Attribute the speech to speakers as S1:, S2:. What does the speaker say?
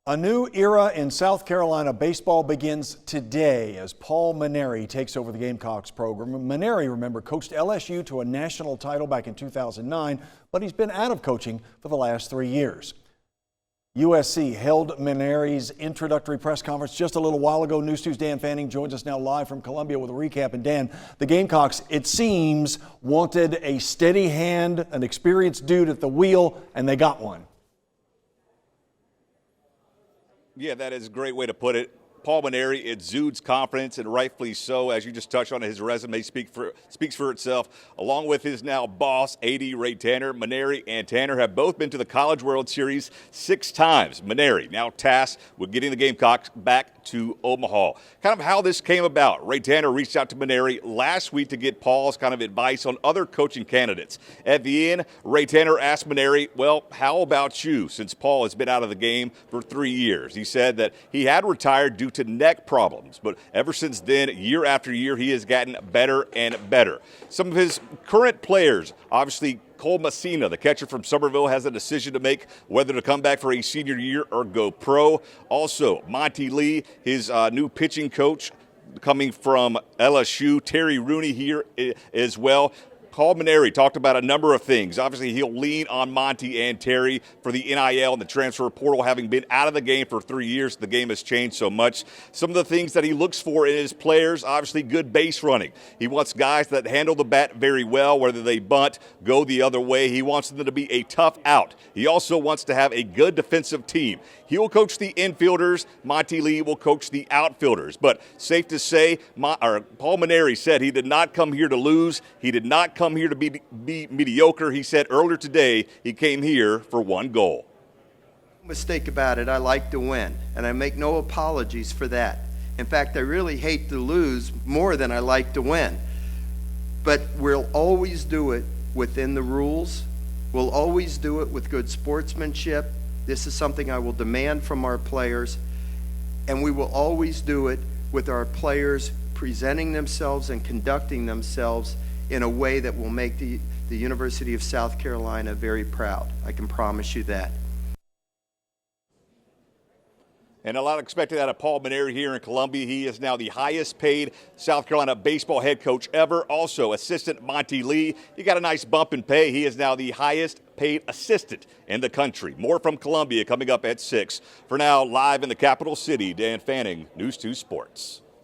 S1: A new era in South Carolina baseball begins today as Paul Mainieri takes over the Gamecocks program. Mainieri, remember, coached LSU to a national title back in 2009, but he's been out of coaching for the last 3 years. USC held Mainieri's introductory press conference just a little while ago. News 2's Dan Fanning joins us now live from Columbia with a recap. And Dan, the Gamecocks, it seems, wanted a steady hand, an experienced dude at the wheel, and they got one.
S2: Yeah, that is a great way to put it. Paul Mainieri exudes confidence, and rightfully so. As you just touched on, his resume speaks for itself. Along with his now boss, AD Ray Tanner, Mainieri and Tanner have both been to the College World Series 6 times. Mainieri now tasked with getting the Gamecocks back to Omaha. Kind of how this came about. Ray Tanner reached out to Mainieri last week to get Paul's kind of advice on other coaching candidates. At the end, Ray Tanner asked Mainieri, well, how about you, since Paul has been out of the game for 3 years? He said that he had retired due to neck problems, but ever since then, year after year, he has gotten better and better. Some of his current players, obviously, Cole Messina, the catcher from Somerville, has a decision to make whether to come back for a senior year or go pro. Also, Monty Lee, his new pitching coach, coming from LSU. Terry Rooney here as well. Paul Mainieri talked about a number of things. Obviously, he'll lean on Monty and Terry for the NIL and the transfer portal. Having been out of the game for 3 years, the game has changed so much. Some of the things that he looks for in his players, obviously good base running. He wants guys that handle the bat very well, whether they bunt, go the other way. He wants them to be a tough out. He also wants to have a good defensive team. He will coach the infielders. Monty Lee will coach the outfielders. But safe to say, Paul Mainieri said he did not come here to lose. He did not come here to be mediocre. He said earlier today he came here for one goal.
S3: No mistake about it, I like to win, and I make no apologies for that. In fact, I really hate to lose more than I like to win. But we'll always do it within the rules. We'll always do it with good sportsmanship. This is something I will demand from our players, and we will always do it with our players presenting themselves and conducting themselves in a way that will make the University of South Carolina very proud. I can promise you that.
S2: And a lot expected out of Paul Mainieri here in Columbia. He is now the highest paid South Carolina baseball head coach ever. Also, assistant Monty Lee. He got a nice bump in pay. He is now the highest paid assistant in the country. More from Columbia coming up at 6. For now, live in the capital city, Dan Fanning, News 2 Sports.